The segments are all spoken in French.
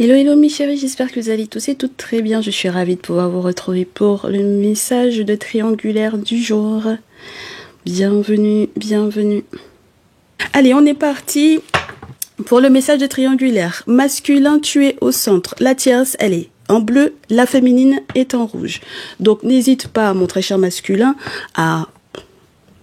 Hello, hello mes chéris, j'espère que vous allez tous et toutes très bien. Je suis ravie de pouvoir vous retrouver pour le message de triangulaire du jour. Bienvenue, bienvenue. Allez, on est parti pour le message de triangulaire. Masculin, tu es au centre. La tierce, elle est en bleu, la féminine est en rouge. Donc n'hésite pas, mon très cher masculin, à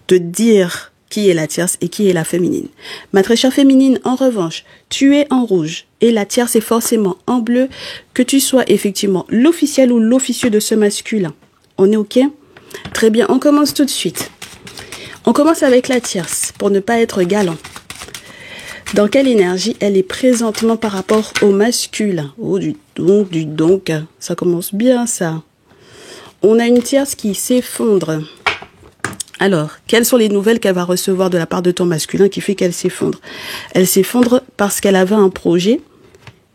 te dire qui est la tierce et qui est la féminine. Ma très chère féminine, en revanche, tu es en rouge et la tierce est forcément en bleu, que tu sois effectivement l'officiel ou l'officieux de ce masculin. On est OK? Très bien, on commence tout de suite. On commence avec la tierce, pour ne pas être galant. Dans quelle énergie elle est présentement par rapport au masculin? Oh, du donc, ça commence bien ça. On a une tierce qui s'effondre. Alors, quelles sont les nouvelles qu'elle va recevoir de la part de ton masculin qui fait qu'elle s'effondre? Elle s'effondre parce qu'elle avait un projet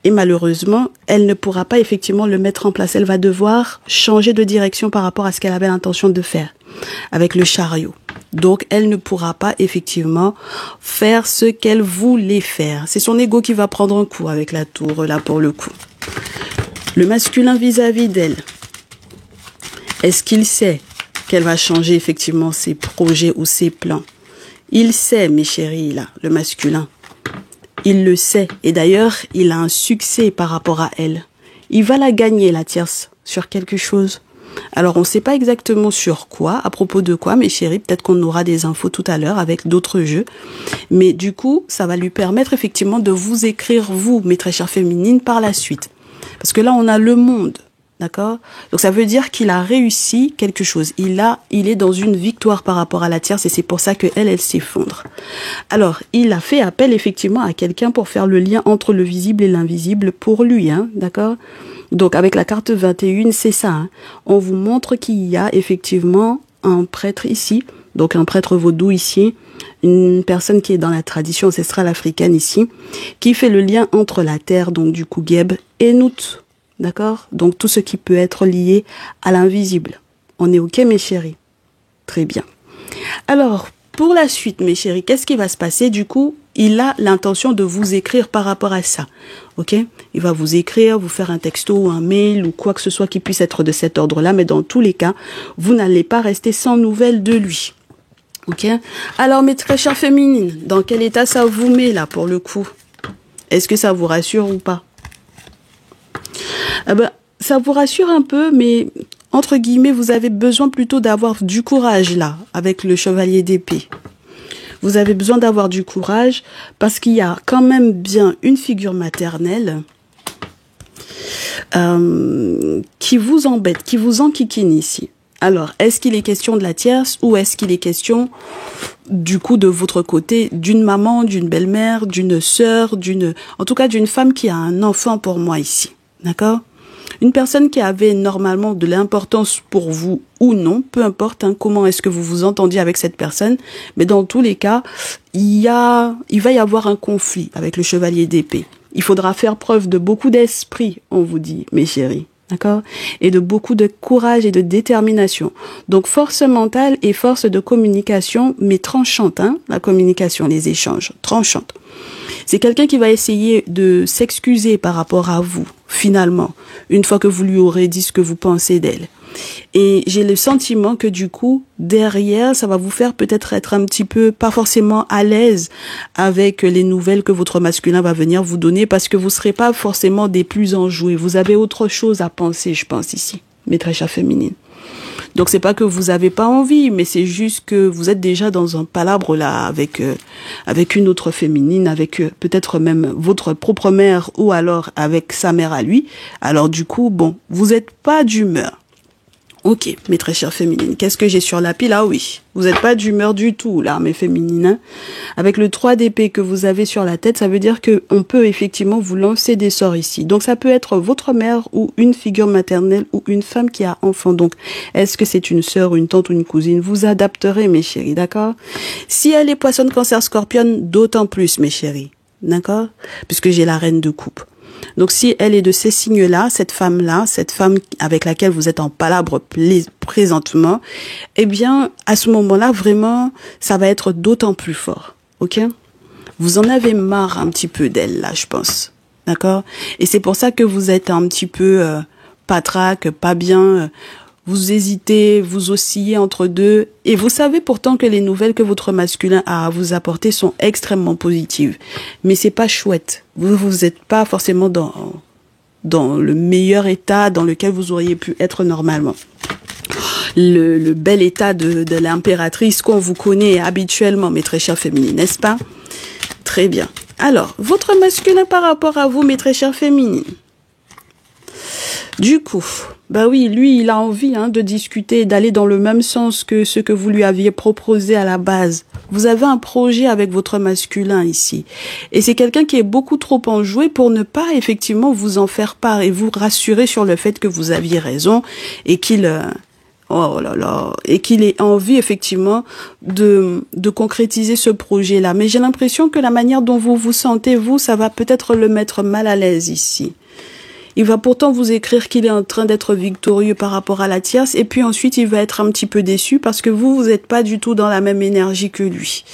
et malheureusement, elle ne pourra pas effectivement le mettre en place. Elle va devoir changer de direction par rapport à ce qu'elle avait l'intention de faire avec le chariot. Donc, elle ne pourra pas effectivement faire ce qu'elle voulait faire. C'est son ego qui va prendre un coup avec la tour là pour le coup. Le masculin vis-à-vis d'elle, est-ce qu'il sait qu'elle va changer effectivement ses projets ou ses plans? Il sait, mes chéris, là, le masculin. Il le sait. Et d'ailleurs, il a un succès par rapport à elle. Il va la gagner, la tierce, sur quelque chose. Alors, on ne sait pas exactement sur quoi, à propos de quoi, mes chéris. Peut-être qu'on aura des infos tout à l'heure avec d'autres jeux. Mais du coup, ça va lui permettre effectivement de vous écrire, vous, mes très chères féminines, par la suite. Parce que là, on a le monde. D'accord? Donc ça veut dire qu'il a réussi quelque chose. Il est dans une victoire par rapport à la tierce et c'est pour ça que elle s'effondre. Alors, il a fait appel effectivement à quelqu'un pour faire le lien entre le visible et l'invisible pour lui, hein, d'accord? Donc avec la carte 21, c'est ça, hein. On vous montre qu'il y a effectivement un prêtre ici, donc un prêtre vaudou ici, une personne qui est dans la tradition ancestrale africaine ici, qui fait le lien entre la terre, donc du coup Geb, et Nout. D'accord? Donc, tout ce qui peut être lié à l'invisible. On est OK, mes chéris? Très bien. Alors, pour la suite, mes chéris, qu'est-ce qui va se passer? Du coup, il a l'intention de vous écrire par rapport à ça. OK? Il va vous écrire, vous faire un texto ou un mail ou quoi que ce soit qui puisse être de cet ordre-là. Mais dans tous les cas, vous n'allez pas rester sans nouvelles de lui. OK? Alors, mes très chères féminines, dans quel état ça vous met là pour le coup? Est-ce que ça vous rassure ou pas? Ah ben, ça vous rassure un peu, mais entre guillemets, vous avez besoin plutôt d'avoir du courage là, avec le chevalier d'épée. Vous avez besoin d'avoir du courage parce qu'il y a quand même bien une figure maternelle qui vous embête, qui vous enquiquine ici. Alors, est-ce qu'il est question de la tierce ou est-ce qu'il est question du coup de votre côté d'une maman, d'une belle-mère, d'une sœur, en tout cas d'une femme qui a un enfant pour moi ici? D'accord? Une personne qui avait normalement de l'importance pour vous ou non, peu importe hein, comment est-ce que vous vous entendiez avec cette personne, mais dans tous les cas, il va y avoir un conflit avec le chevalier d'épée. Il faudra faire preuve de beaucoup d'esprit, on vous dit, mes chéris. D'accord? Et de beaucoup de courage et de détermination. Donc, force mentale et force de communication, mais tranchante, hein, la communication, les échanges, tranchante. C'est quelqu'un qui va essayer de s'excuser par rapport à vous, finalement, une fois que vous lui aurez dit ce que vous pensez d'elle. Et j'ai le sentiment que du coup, derrière, ça va vous faire peut-être être un petit peu, pas forcément à l'aise avec les nouvelles que votre masculin va venir vous donner parce que vous serez pas forcément des plus enjoués. Vous avez autre chose à penser, je pense, ici, mes très chères féminines. Donc c'est pas que vous avez pas envie, mais c'est juste que vous êtes déjà dans un palabre là avec une autre féminine, avec peut-être même votre propre mère ou alors avec sa mère à lui. Alors du coup, bon, vous êtes pas d'humeur. Ok, mes très chères féminines, qu'est-ce que j'ai sur la pile? Ah oui, vous n'êtes pas d'humeur du tout, là, mes féminines. Hein. Avec le 3 d'épée que vous avez sur la tête, ça veut dire que on peut effectivement vous lancer des sorts ici. Donc, ça peut être votre mère ou une figure maternelle ou une femme qui a enfant. Donc, est-ce que c'est une sœur, une tante ou une cousine? Vous adapterez, mes chéris, d'accord? Si elle est poisson, cancer, scorpion, d'autant plus, mes chéris, d'accord? Puisque j'ai la reine de coupe. Donc, si elle est de ces signes-là, cette femme avec laquelle vous êtes en palabre présentement, eh bien, à ce moment-là, vraiment, ça va être d'autant plus fort. OK? Vous en avez marre un petit peu d'elle, là, je pense. D'accord? Et c'est pour ça que vous êtes un petit peu patraque, pas bien. Vous hésitez, vous oscillez entre deux. Et vous savez pourtant que les nouvelles que votre masculin a à vous apporter sont extrêmement positives. Mais c'est pas chouette. Vous êtes pas forcément dans le meilleur état dans lequel vous auriez pu être normalement. Le bel état de l'impératrice qu'on vous connaît habituellement, mes très chères féminines, n'est-ce pas? Très bien. Alors, votre masculin par rapport à vous, mes très chères féminines. Du coup, bah oui, lui, il a envie de discuter, d'aller dans le même sens que ce que vous lui aviez proposé à la base. Vous avez un projet avec votre masculin ici. Et c'est quelqu'un qui est beaucoup trop enjoué pour ne pas effectivement vous en faire part et vous rassurer sur le fait que vous aviez raison et qu'il... oh là là, et qu'il ait envie effectivement de concrétiser ce projet-là. Mais j'ai l'impression que la manière dont vous vous sentez, vous, ça va peut-être le mettre mal à l'aise ici. Il va pourtant vous écrire qu'il est en train d'être victorieux par rapport à la tierce, et puis ensuite il va être un petit peu déçu parce que vous n'êtes pas du tout dans la même énergie que lui.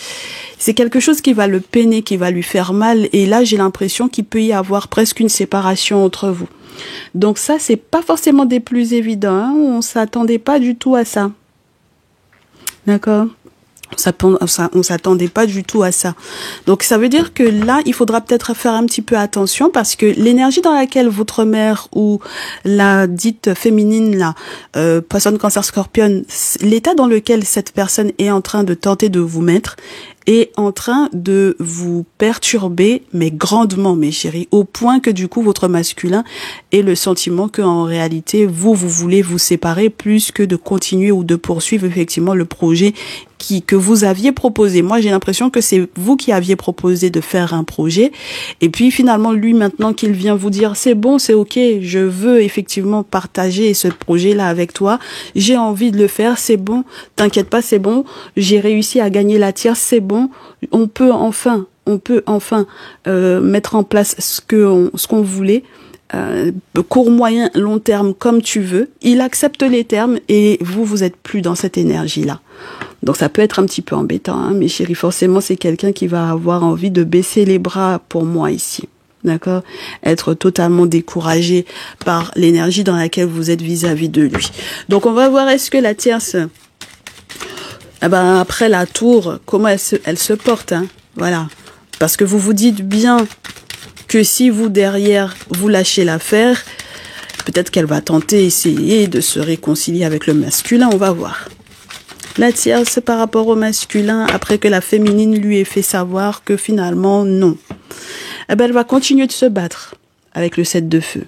C'est quelque chose qui va le peiner, qui va lui faire mal, et là j'ai l'impression qu'il peut y avoir presque une séparation entre vous. Donc ça, c'est pas forcément des plus évidents, on s'attendait pas du tout à ça. D'accord ? On s'attendait pas du tout à ça. Donc ça veut dire que là, il faudra peut-être faire un petit peu attention parce que l'énergie dans laquelle votre mère ou la dite féminine là, personne cancer scorpion, l'état dans lequel cette personne est en train de tenter de vous mettre est en train de vous perturber, mais grandement, mes chéris, au point que du coup, votre masculin ait le sentiment qu'en réalité, vous voulez vous séparer plus que de continuer ou de poursuivre effectivement le projet que vous aviez proposé. Moi, j'ai l'impression que c'est vous qui aviez proposé de faire un projet. Et puis, finalement, lui, maintenant qu'il vient vous dire, c'est bon, c'est ok, je veux effectivement partager ce projet-là avec toi. J'ai envie de le faire, c'est bon. T'inquiète pas, c'est bon. J'ai réussi à gagner la tierce, c'est bon. On peut enfin mettre en place ce qu'on voulait. Court, moyen, long terme, comme tu veux. Il accepte les termes et vous êtes plus dans cette énergie-là. Donc ça peut être un petit peu embêtant, mes chéris. Forcément, c'est quelqu'un qui va avoir envie de baisser les bras pour moi ici. D'accord? Être totalement découragé par l'énergie dans laquelle vous êtes vis-à-vis de lui. Donc on va voir est-ce que la tierce, après la tour, comment elle se porte, voilà. Parce que vous vous dites bien que si vous, derrière, vous lâchez l'affaire, peut-être qu'elle va essayer de se réconcilier avec le masculin, on va voir. La tierce par rapport au masculin, après que la féminine lui ait fait savoir que finalement, non. Elle va continuer de se battre avec le 7 de feu.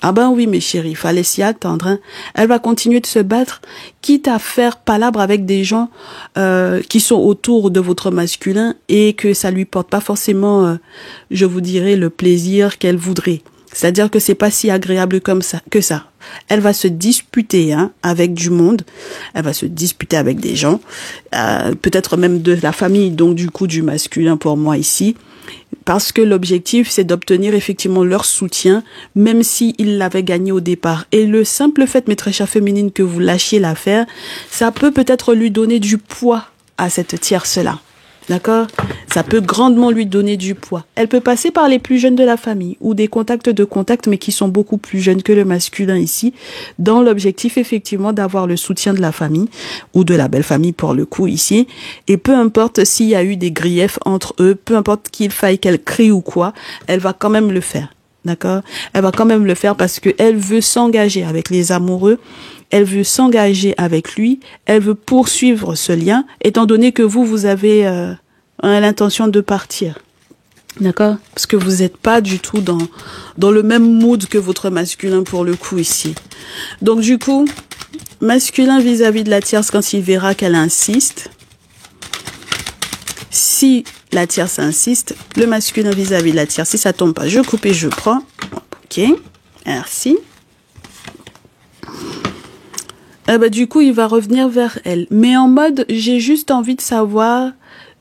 Ah ben oui, mes chéris, fallait s'y attendre. Elle va continuer de se battre, quitte à faire palabre avec des gens qui sont autour de votre masculin et que ça lui porte pas forcément, je vous dirais, le plaisir qu'elle voudrait. C'est-à-dire que c'est pas si agréable que ça. Elle va se disputer avec du monde. Elle va se disputer avec des gens, peut-être même de la famille, donc du coup du masculin pour moi ici. Parce que l'objectif, c'est d'obtenir effectivement leur soutien, même s'ils l'avaient gagné au départ. Et le simple fait, mes très chères féminines, que vous lâchiez l'affaire, ça peut peut-être lui donner du poids à cette tierce-là. D'accord? Ça peut grandement lui donner du poids. Elle peut passer par les plus jeunes de la famille ou des contacts, mais qui sont beaucoup plus jeunes que le masculin ici, dans l'objectif effectivement d'avoir le soutien de la famille ou de la belle famille pour le coup ici. Et peu importe s'il y a eu des griefs entre eux, peu importe qu'il faille qu'elle crie ou quoi, elle va quand même le faire. D'accord? Elle va quand même le faire parce que elle veut s'engager avec les amoureux. Elle veut s'engager avec lui, elle veut poursuivre ce lien, étant donné que vous avez l'intention de partir. D'accord? Parce que vous n'êtes pas du tout dans le même mood que votre masculin pour le coup ici. Donc du coup, masculin vis-à-vis de la tierce quand il verra qu'elle insiste. Si la tierce insiste, le masculin vis-à-vis de la tierce, si ça tombe pas, je coupe et je prends. Ok, merci. Du coup, il va revenir vers elle. Mais en mode, j'ai juste envie de savoir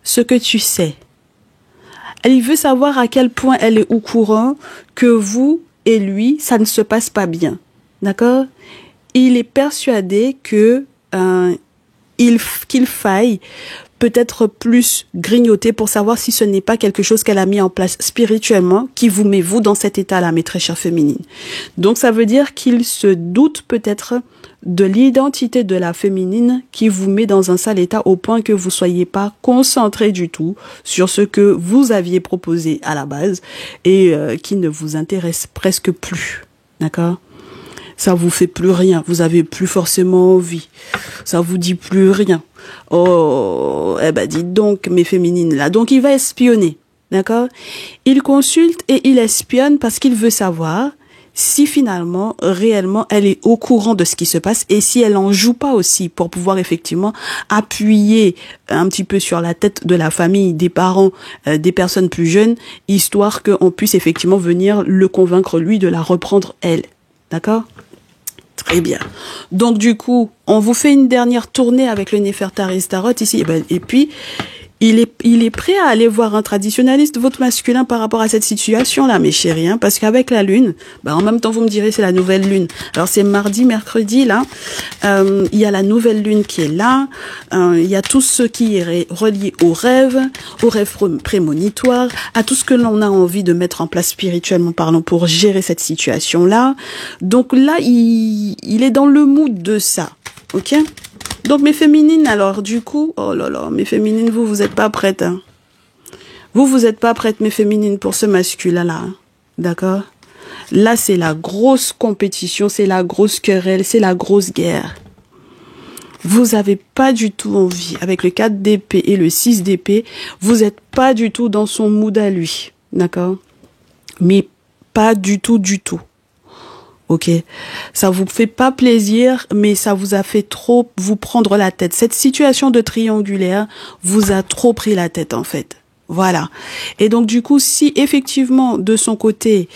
ce que tu sais. Il veut savoir à quel point elle est au courant que vous et lui, ça ne se passe pas bien. D'accord? Il est persuadé que qu'il faille peut-être plus grignoter pour savoir si ce n'est pas quelque chose qu'elle a mis en place spirituellement qui vous met vous dans cet état-là, mes très chères féminines. Donc ça veut dire qu'il se doute peut-être de l'identité de la féminine qui vous met dans un sale état au point que vous soyez pas concentré du tout sur ce que vous aviez proposé à la base et qui ne vous intéresse presque plus. D'accord ? Ça vous fait plus rien, vous avez plus forcément envie, ça vous dit plus rien. Oh, eh ben dites donc mes féminines là. Donc il va espionner, d'accord? Il consulte et il espionne parce qu'il veut savoir si finalement, réellement, elle est au courant de ce qui se passe et si elle en joue pas aussi pour pouvoir effectivement appuyer un petit peu sur la tête de la famille, des parents, des personnes plus jeunes, histoire qu'on puisse effectivement venir le convaincre lui de la reprendre elle. D'accord? Très bien. Donc du coup, on vous fait une dernière tournée avec le Néfertari Tarot ici. Et puis, il est prêt à aller voir un traditionnaliste, votre masculin, par rapport à cette situation-là, mes chéris, hein, parce qu'avec la lune, en même temps, vous me direz, c'est la nouvelle lune. Alors, c'est mardi, mercredi, là, il y a la nouvelle lune qui est là, il y a tout ce qui est relié aux rêves prémonitoires, à tout ce que l'on a envie de mettre en place spirituellement parlant pour gérer cette situation-là. Donc là, il est dans le mood de ça, ok? Donc mes féminines, alors du coup, oh là là, mes féminines, vous êtes pas prêtes, hein. Vous êtes pas prêtes, mes féminines, pour ce masculin-là, hein. D'accord? Là, c'est la grosse compétition, c'est la grosse querelle, c'est la grosse guerre. Vous avez pas du tout envie, avec le 4 d'épée et le 6 d'épée, vous êtes pas du tout dans son mood à lui, d'accord? Mais pas du tout, du tout. Ok, ça vous fait pas plaisir, mais ça vous a fait trop vous prendre la tête. Cette situation de triangulaire vous a trop pris la tête en fait. Voilà. Et donc du coup, si effectivement de son côté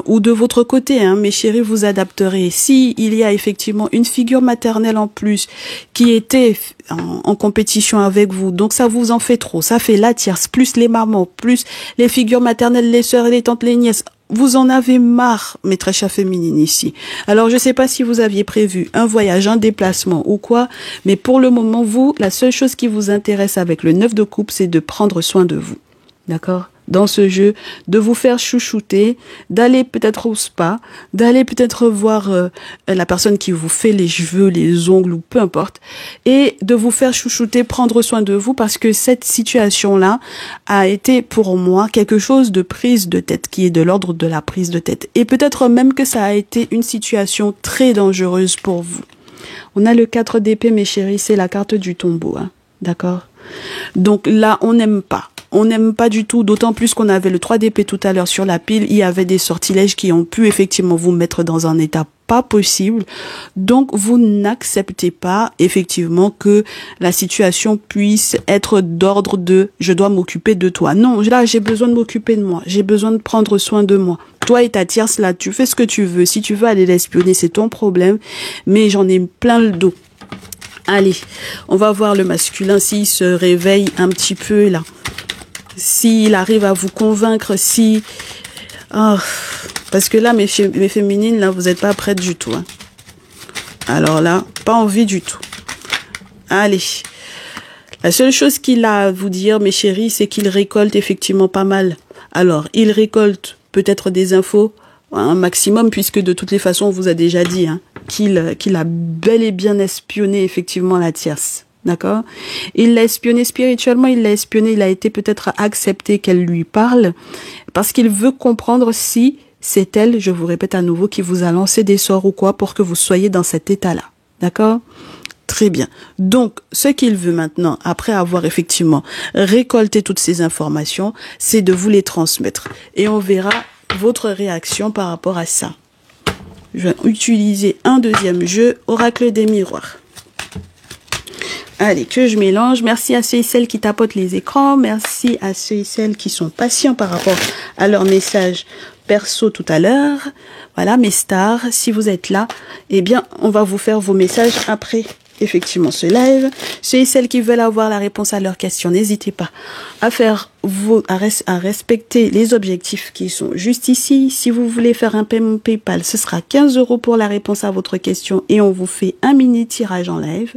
ou de votre côté, hein, mes chéris, vous adapterez. Si il y a effectivement une figure maternelle en plus qui était en compétition avec vous, donc ça vous en fait trop. Ça fait la tierce, plus les mamans, plus les figures maternelles, les sœurs, les tantes, les nièces. Vous en avez marre, mes très chères féminines ici. Alors, je sais pas si vous aviez prévu un voyage, un déplacement ou quoi, mais pour le moment, vous, la seule chose qui vous intéresse avec le 9 de coupe, c'est de prendre soin de vous. D'accord? Dans ce jeu, de vous faire chouchouter, d'aller peut-être au spa, d'aller peut-être voir la personne qui vous fait les cheveux, les ongles ou peu importe, et de vous faire chouchouter, prendre soin de vous parce que cette situation-là a été pour moi quelque chose de prise de tête, qui est de l'ordre de la prise de tête. Et peut-être même que ça a été une situation très dangereuse pour vous. On a le 4 d'épée, mes chéris, c'est la carte du tombeau, hein, d'accord? Donc là, on n'aime pas. On n'aime pas du tout, d'autant plus qu'on avait le 3 d'épée tout à l'heure sur la pile. Il y avait des sortilèges qui ont pu effectivement vous mettre dans un état pas possible. Donc, vous n'acceptez pas effectivement que la situation puisse être d'ordre de « je dois m'occuper de toi ». Non, là, j'ai besoin de m'occuper de moi. J'ai besoin de prendre soin de moi. Toi et ta tierce, là, tu fais ce que tu veux. Si tu veux aller l'espionner, c'est ton problème. Mais j'en ai plein le dos. Allez, on va voir le masculin s'il se réveille un petit peu là. S'il arrive à vous convaincre, si... Oh, parce que là, mes féminines, là, vous n'êtes pas prêtes du tout. Hein. Alors là, pas envie du tout. Allez. La seule chose qu'il a à vous dire, mes chéris, c'est qu'il récolte effectivement pas mal. Alors, il récolte peut-être des infos, un maximum, puisque de toutes les façons, on vous a déjà dit hein, qu'il a bel et bien espionné effectivement la tierce. D'accord? Il l'a espionné spirituellement, il l'a espionné, il a été peut-être accepté qu'elle lui parle, parce qu'il veut comprendre si c'est elle, je vous répète à nouveau, qui vous a lancé des sorts ou quoi pour que vous soyez dans cet état-là. D'accord? Très bien. Donc, ce qu'il veut maintenant, après avoir effectivement récolté toutes ces informations, c'est de vous les transmettre. Et on verra votre réaction par rapport à ça. Je vais utiliser un deuxième jeu, Oracle des miroirs. Allez, que je mélange. Merci à ceux et celles qui tapotent les écrans. Merci à ceux et celles qui sont patients par rapport à leur message perso tout à l'heure. Voilà, mes stars, si vous êtes là, eh bien, on va vous faire vos messages après, effectivement, ce live. Ceux et celles qui veulent avoir la réponse à leurs questions, n'hésitez pas à faire à respecter les objectifs qui sont juste ici. Si vous voulez faire un paiement PayPal, ce sera 15 € pour la réponse à votre question et on vous fait un mini tirage en live.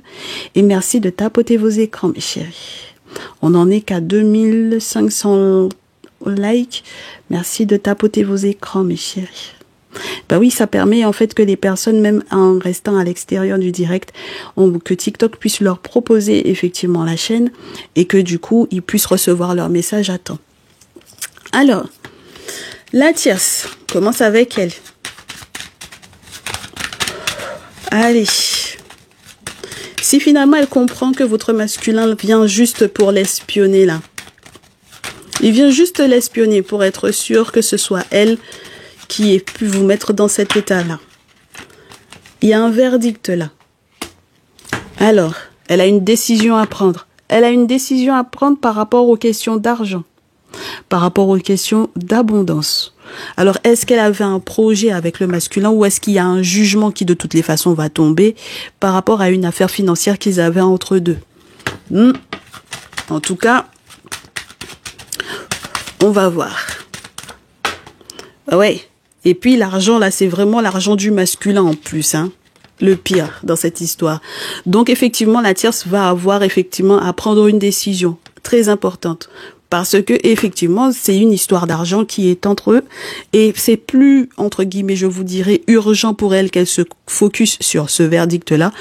Et merci de tapoter vos écrans, mes chéris. On n'en est qu'à 2500 likes. Merci de tapoter vos écrans, mes chéris. Bah oui, ça permet en fait que les personnes, même en restant à l'extérieur du direct, que TikTok puisse leur proposer effectivement la chaîne et que du coup, ils puissent recevoir leur message à temps. Alors, la tierce, commence avec elle. Allez. Si finalement elle comprend que votre masculin vient juste pour l'espionner là, il vient juste l'espionner pour être sûr que ce soit elle qui ait pu vous mettre dans cet état-là. Il y a un verdict là. Alors, elle a une décision à prendre. Elle a une décision à prendre par rapport aux questions d'argent, par rapport aux questions d'abondance. Alors, est-ce qu'elle avait un projet avec le masculin ou est-ce qu'il y a un jugement qui de toutes les façons va tomber par rapport à une affaire financière qu'ils avaient entre deux? En tout cas, on va voir. Ouais. Et puis l'argent, là, c'est vraiment l'argent du masculin en plus, hein. Le pire dans cette histoire. Donc, effectivement, la tierce va avoir effectivement à prendre une décision très importante. Parce que, effectivement, c'est une histoire d'argent qui est entre eux. Et c'est plus, entre guillemets, je vous dirais, urgent pour elle qu'elle se focus sur ce verdict-là,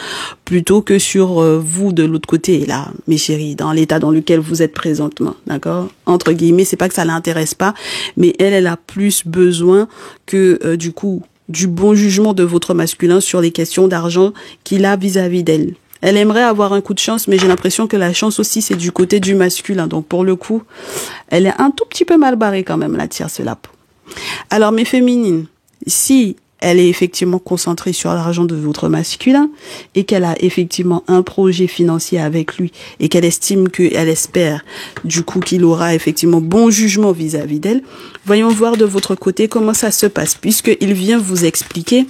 plutôt que sur vous de l'autre côté, là, mes chéris, dans l'état dans lequel vous êtes présentement. D'accord? Entre guillemets, c'est pas que ça l'intéresse pas, mais elle a plus besoin que, du coup, du bon jugement de votre masculin sur les questions d'argent qu'il a vis-à-vis d'elle. Elle aimerait avoir un coup de chance, mais j'ai l'impression que la chance aussi, c'est du côté du masculin. Donc, pour le coup, elle est un tout petit peu mal barrée quand même, la tierce là. Alors, mes féminines, si elle est effectivement concentrée sur l'argent de votre masculin et qu'elle a effectivement un projet financier avec lui et qu'elle estime qu'elle espère du coup qu'il aura effectivement bon jugement vis-à-vis d'elle, voyons voir de votre côté comment ça se passe, puisqu'il vient vous expliquer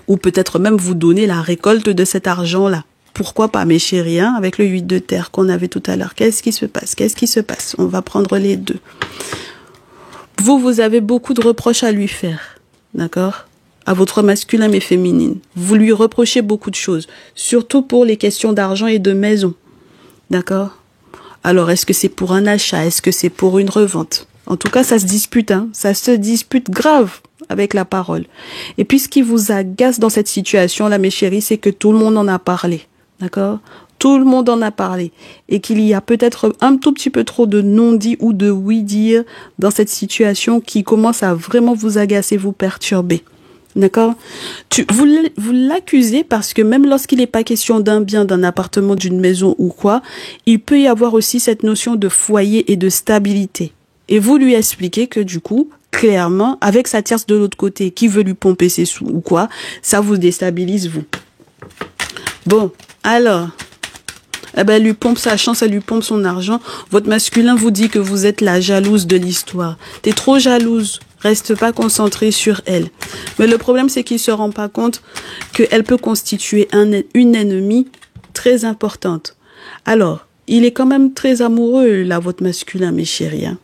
ou peut-être même vous donner la récolte de cet argent-là. Pourquoi pas, mes chéris, hein, avec le 8 de terre qu'on avait tout à l'heure. Qu'est-ce qui se passe? Qu'est-ce qui se passe? On va prendre les deux. Vous avez beaucoup de reproches à lui faire, d'accord? À votre masculin mais féminine. Vous lui reprochez beaucoup de choses, surtout pour les questions d'argent et de maison, d'accord? Alors, est-ce que c'est pour un achat? Est-ce que c'est pour une revente? En tout cas, ça se dispute, hein. Ça se dispute grave avec la parole. Et puis, ce qui vous agace dans cette situation-là, mes chéris, c'est que tout le monde en a parlé. D'accord? Tout le monde en a parlé. Et qu'il y a peut-être un tout petit peu trop de non-dits ou de oui-dire dans cette situation qui commence à vraiment vous agacer, vous perturber. D'accord? Vous l'accusez parce que même lorsqu'il n'est pas question d'un bien, d'un appartement, d'une maison ou quoi, il peut y avoir aussi cette notion de foyer et de stabilité. Et vous lui expliquez que du coup, clairement, avec sa tierce de l'autre côté qui veut lui pomper ses sous ou quoi, ça vous déstabilise, vous. Bon, alors, elle lui pompe sa chance, elle lui pompe son argent. Votre masculin vous dit que vous êtes la jalouse de l'histoire. T'es trop jalouse. Reste pas concentré sur elle. Mais le problème, c'est qu'il se rend pas compte qu'elle peut constituer une ennemie très importante. Alors, il est quand même très amoureux, là, votre masculin, mes chéris. Hein.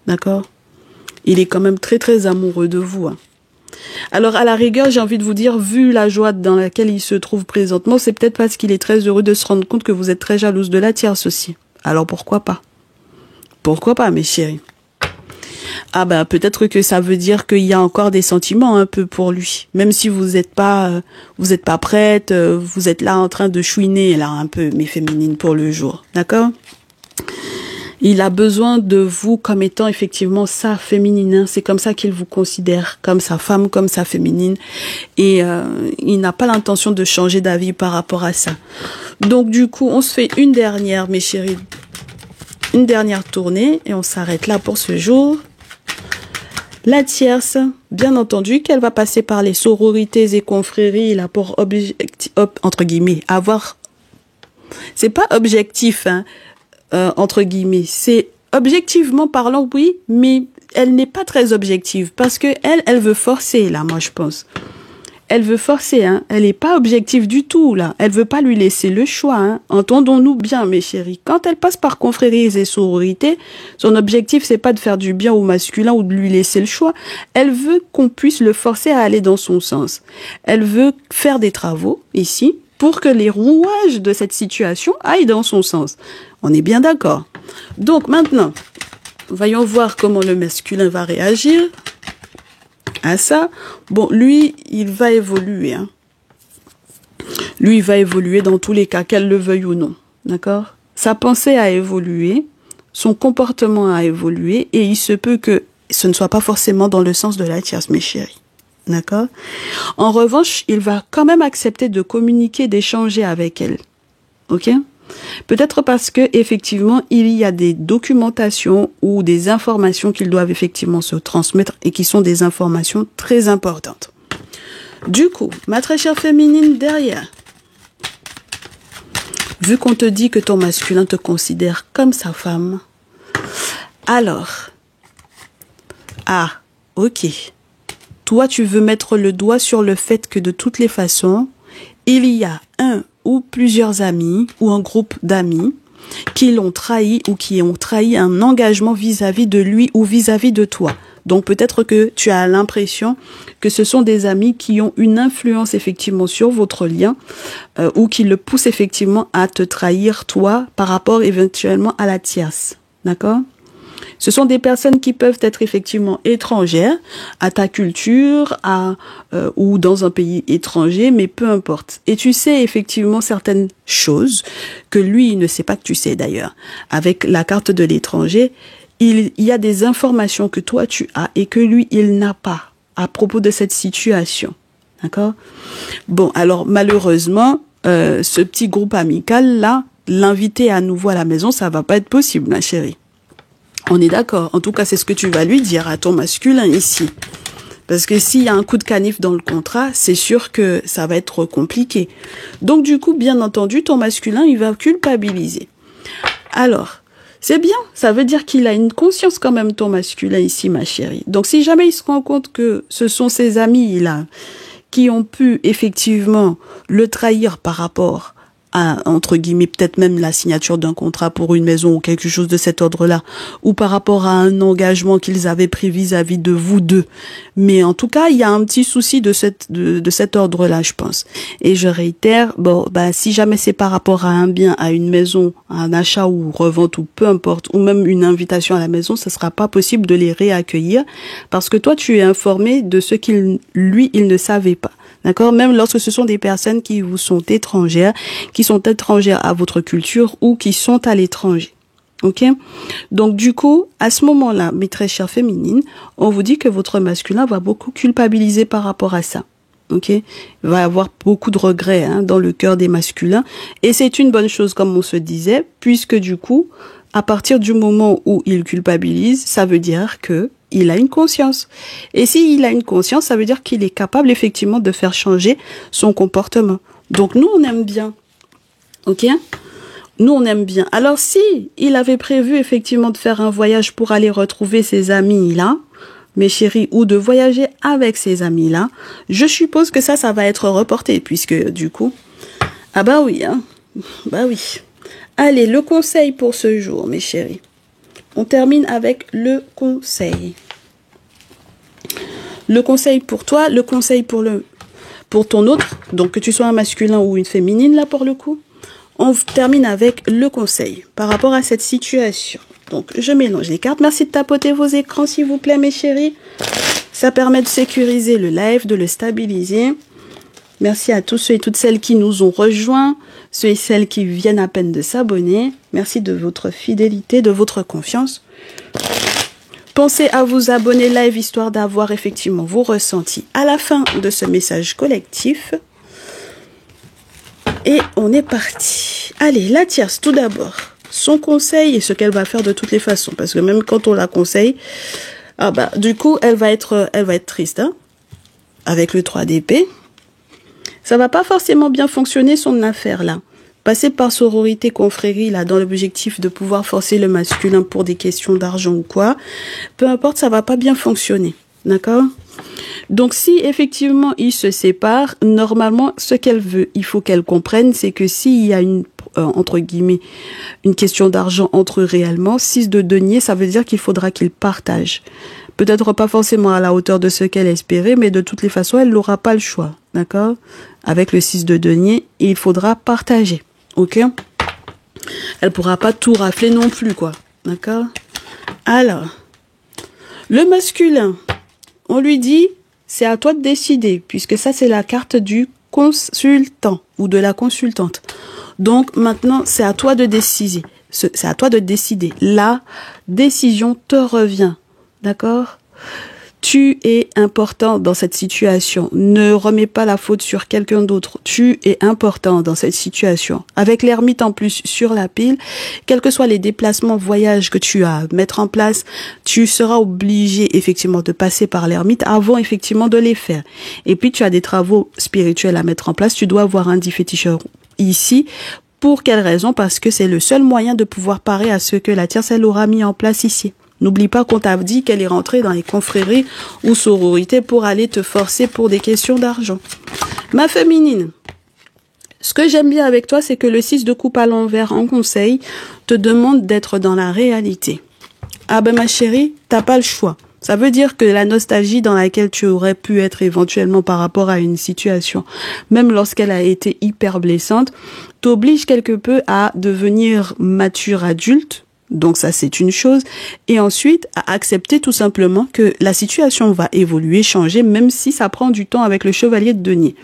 D'accord? Il est quand même très, très amoureux de vous. Hein. Alors, à la rigueur, j'ai envie de vous dire, vu la joie dans laquelle il se trouve présentement, c'est peut-être parce qu'il est très heureux de se rendre compte que vous êtes très jalouse de la tierce aussi. Alors, pourquoi pas? Pourquoi pas, mes chéris? Ah ben, peut-être que ça veut dire qu'il y a encore des sentiments un peu pour lui. Même si vous êtes pas prête, vous êtes là en train de chouiner, là, un peu, mes féminines, pour le jour. D'accord? Il a besoin de vous comme étant effectivement sa féminine. Hein. C'est comme ça qu'il vous considère, comme sa femme, comme sa féminine. Et il n'a pas l'intention de changer d'avis par rapport à ça. Donc du coup, on se fait une dernière, mes chéris. Une dernière tournée et on s'arrête là pour ce jour. La tierce, bien entendu, qu'elle va passer par les sororités et confréries là pour entre guillemets avoir. C'est pas objectif, hein. Entre guillemets, c'est objectivement parlant, oui, mais elle n'est pas très objective parce que elle veut forcer là, moi je pense. Elle veut forcer, hein. Elle n'est pas objective du tout là. Elle veut pas lui laisser le choix, hein. Entendons-nous bien, mes chéris. Quand elle passe par confréries et sororités, son objectif c'est pas de faire du bien au masculin ou de lui laisser le choix. Elle veut qu'on puisse le forcer à aller dans son sens. Elle veut faire des travaux ici. pour que les rouages de cette situation aillent dans son sens. On est bien d'accord. Donc maintenant, voyons voir comment le masculin va réagir à ça. Bon, lui, il va évoluer. Hein. Lui, il va évoluer dans tous les cas, qu'elle le veuille ou non. D'accord? Sa pensée a évolué, son comportement a évolué, et il se peut que ce ne soit pas forcément dans le sens de la tierce, mes chéris. D'accord? En revanche, il va quand même accepter de communiquer, d'échanger avec elle. Ok? Peut-être parce que effectivement, il y a des documentations ou des informations qu'ils doivent effectivement se transmettre et qui sont des informations très importantes. Du coup, ma très chère féminine derrière, vu qu'on te dit que ton masculin te considère comme sa femme, alors, ok, toi tu veux mettre le doigt sur le fait que de toutes les façons, il y a un ou plusieurs amis ou un groupe d'amis qui l'ont trahi ou qui ont trahi un engagement vis-à-vis de lui ou vis-à-vis de toi. Donc peut-être que tu as l'impression que ce sont des amis qui ont une influence effectivement sur votre lien ou qui le poussent effectivement à te trahir toi par rapport éventuellement à la tierce. D'accord ? Ce sont des personnes qui peuvent être effectivement étrangères à ta culture, ou dans un pays étranger, mais peu importe. Et tu sais effectivement certaines choses que lui, il ne sait pas que tu sais d'ailleurs. Avec la carte de l'étranger, il y a des informations que toi tu as et que lui, il n'a pas à propos de cette situation. D'accord? Bon, alors malheureusement, ce petit groupe amical là, l'inviter à nouveau à la maison, ça va pas être possible, ma chérie. On est d'accord. En tout cas, c'est ce que tu vas lui dire à ton masculin ici. Parce que s'il y a un coup de canif dans le contrat, c'est sûr que ça va être compliqué. Donc du coup, bien entendu, ton masculin, il va culpabiliser. Alors, c'est bien. Ça veut dire qu'il a une conscience quand même, ton masculin ici, ma chérie. Donc si jamais il se rend compte que ce sont ses amis là qui ont pu effectivement le trahir par rapport à, entre guillemets, peut-être même la signature d'un contrat pour une maison ou quelque chose de cet ordre-là, ou par rapport à un engagement qu'ils avaient pris vis-à-vis de vous deux. Mais en tout cas, il y a un petit souci de cet ordre-là, je pense. Et je réitère, bon, si jamais c'est par rapport à un bien, à une maison, à un achat ou revente ou peu importe, ou même une invitation à la maison, ce sera pas possible de les réaccueillir parce que toi, tu es informé de ce il ne savait pas. D'accord? Même lorsque ce sont des personnes qui vous sont étrangères à votre culture ou qui sont à l'étranger. Ok? Donc, du coup, à ce moment-là, mes très chères féminines, on vous dit que votre masculin va beaucoup culpabiliser par rapport à ça. Ok? Il va avoir beaucoup de regrets, dans le cœur des masculins. Et c'est une bonne chose, comme on se disait, puisque du coup, à partir du moment où il culpabilise, ça veut dire que il a une conscience. Et s'il a une conscience, ça veut dire qu'il est capable effectivement de faire changer son comportement. Donc nous, on aime bien. Ok? Nous, on aime bien. Alors si il avait prévu effectivement de faire un voyage pour aller retrouver ses amis-là, mes chéris, ou de voyager avec ses amis-là, je suppose que ça va être reporté, puisque du coup... Ah bah oui, Bah oui. Allez, le conseil pour ce jour, mes chéris. On termine avec le conseil. Le conseil pour toi, le conseil pour ton autre, donc que tu sois un masculin ou une féminine, là, pour le coup. On termine avec le conseil par rapport à cette situation. Donc, je mélange les cartes. Merci de tapoter vos écrans, s'il vous plaît, mes chéris. Ça permet de sécuriser le live, de le stabiliser. Merci à tous ceux et toutes celles qui nous ont rejoints, ceux et celles qui viennent à peine de s'abonner. Merci de votre fidélité, de votre confiance. Pensez à vous abonner live, histoire d'avoir effectivement vos ressentis à la fin de ce message collectif. Et on est parti. Allez, la tierce, tout d'abord. Son conseil et ce qu'elle va faire de toutes les façons. Parce que même quand on la conseille, du coup, elle va être triste. Avec le 3 d'épée. Ça va pas forcément bien fonctionner son affaire là. Passer par sororité, confrérie là, dans l'objectif de pouvoir forcer le masculin pour des questions d'argent ou quoi. Peu importe, ça va pas bien fonctionner. D'accord? Donc si effectivement ils se séparent, normalement ce qu'elle veut, il faut qu'elle comprenne, c'est que s'il y a entre guillemets, une question d'argent entre eux réellement, 6 de denier, ça veut dire qu'il faudra qu'ils partagent. Peut-être pas forcément à la hauteur de ce qu'elle espérait, mais de toutes les façons, elle n'aura pas le choix. D'accord? Avec le 6 de denier, il faudra partager. Ok? Elle pourra pas tout rafler non plus, quoi. D'accord? Alors, le masculin, on lui dit, c'est à toi de décider, puisque ça, c'est la carte du consultant ou de la consultante. Donc, maintenant, c'est à toi de décider. C'est à toi de décider. La décision te revient. D'accord? Tu es important dans cette situation. Ne remets pas la faute sur quelqu'un d'autre. Tu es important dans cette situation. Avec l'ermite en plus sur la pile, quels que soient les déplacements, voyages que tu as à mettre en place, tu seras obligé effectivement de passer par l'ermite avant effectivement de les faire. Et puis tu as des travaux spirituels à mettre en place. Tu dois avoir un dit féticheur ici. Pour quelle raison? Parce que c'est le seul moyen de pouvoir parer à ce que la tierce elle aura mis en place ici. N'oublie pas qu'on t'a dit qu'elle est rentrée dans les confréries ou sororités pour aller te forcer pour des questions d'argent. Ma féminine, ce que j'aime bien avec toi, c'est que le 6 de coupe à l'envers en conseil te demande d'être dans la réalité. Ah ben ma chérie, t'as pas le choix. Ça veut dire que la nostalgie dans laquelle tu aurais pu être éventuellement par rapport à une situation, même lorsqu'elle a été hyper blessante, t'oblige quelque peu à devenir mature adulte. Donc ça, c'est une chose. Et ensuite, à accepter tout simplement que la situation va évoluer, changer, même si ça prend du temps avec le chevalier de denier.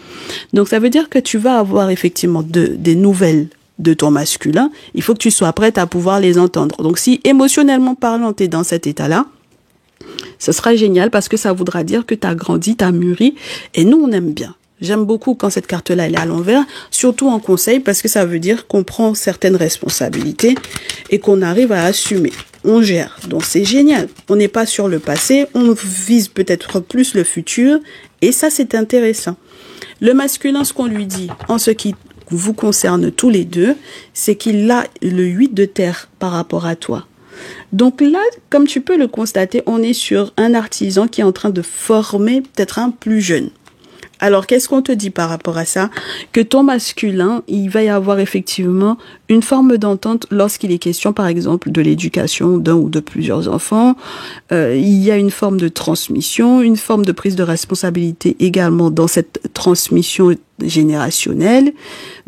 Donc ça veut dire que tu vas avoir effectivement des nouvelles de ton masculin. Il faut que tu sois prête à pouvoir les entendre. Donc si émotionnellement parlant, tu es dans cet état-là, ce sera génial parce que ça voudra dire que tu as grandi, tu as mûri. Et nous, on aime bien. J'aime beaucoup quand cette carte-là, elle est à l'envers, surtout en conseil, parce que ça veut dire qu'on prend certaines responsabilités et qu'on arrive à assumer. On gère. Donc, c'est génial. On n'est pas sur le passé, on vise peut-être plus le futur, et ça, c'est intéressant. Le masculin, ce qu'on lui dit, en ce qui vous concerne tous les deux, c'est qu'il a le 8 de terre par rapport à toi. Donc là, comme tu peux le constater, on est sur un artisan qui est en train de former peut-être un plus jeune. Alors, qu'est-ce qu'on te dit par rapport à ça? Que ton masculin, il va y avoir effectivement une forme d'entente lorsqu'il est question, par exemple, de l'éducation d'un ou de plusieurs enfants. Il y a une forme de transmission, une forme de prise de responsabilité également dans cette transmission générationnelle.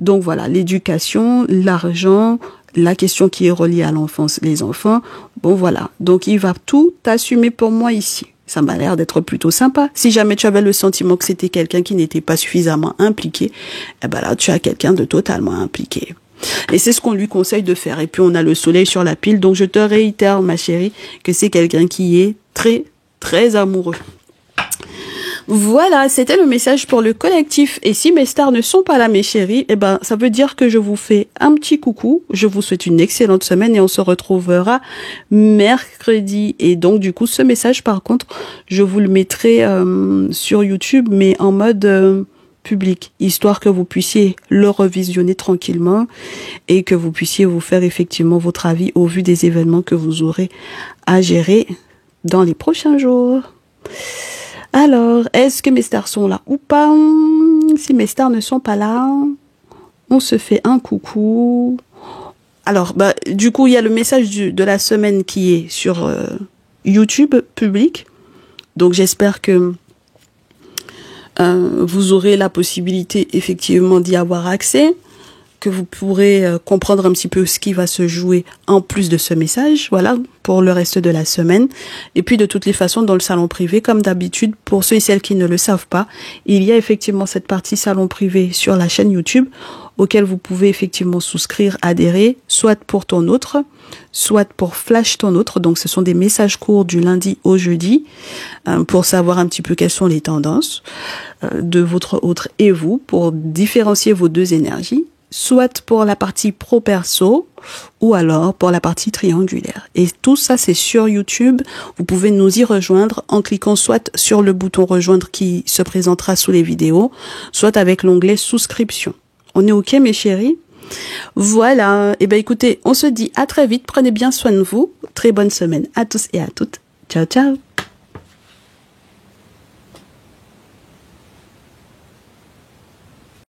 Donc voilà, l'éducation, l'argent, la question qui est reliée à l'enfance, les enfants. Bon voilà, donc il va tout assumer pour moi ici. Ça m'a l'air d'être plutôt sympa. Si jamais tu avais le sentiment que c'était quelqu'un qui n'était pas suffisamment impliqué, eh ben là, tu as quelqu'un de totalement impliqué. Et c'est ce qu'on lui conseille de faire. Et puis, on a le soleil sur la pile. Donc, je te réitère, ma chérie, que c'est quelqu'un qui est très, très amoureux. Voilà, c'était le message pour le collectif. Et si mes stars ne sont pas là, mes chéris, eh ben, ça veut dire que je vous fais un petit coucou. Je vous souhaite une excellente semaine et on se retrouvera mercredi. Et donc, du coup, ce message, par contre, je vous le mettrai sur YouTube, mais en mode public, histoire que vous puissiez le revisionner tranquillement et que vous puissiez vous faire effectivement votre avis au vu des événements que vous aurez à gérer dans les prochains jours. Alors, est-ce que mes stars sont là ou pas? Si mes stars ne sont pas là, on se fait un coucou. Alors, bah, du coup, il y a le message de la semaine qui est sur YouTube public. Donc, j'espère que vous aurez la possibilité effectivement d'y avoir accès, que vous pourrez comprendre un petit peu ce qui va se jouer en plus de ce message, voilà, pour le reste de la semaine. Et puis de toutes les façons, dans le salon privé, comme d'habitude, pour ceux et celles qui ne le savent pas, il y a effectivement cette partie salon privé sur la chaîne YouTube, auquel vous pouvez effectivement souscrire, adhérer, soit pour ton autre, soit pour Flash ton autre. Donc ce sont des messages courts du lundi au jeudi, pour savoir un petit peu quelles sont les tendances de votre autre et vous, pour différencier vos deux énergies, soit pour la partie pro-perso ou alors pour la partie triangulaire. Et tout ça, c'est sur YouTube. Vous pouvez nous y rejoindre en cliquant soit sur le bouton rejoindre qui se présentera sous les vidéos, soit avec l'onglet souscription. On est OK, mes chéris? Voilà. Et ben écoutez, on se dit à très vite. Prenez bien soin de vous. Très bonne semaine à tous et à toutes. Ciao, ciao.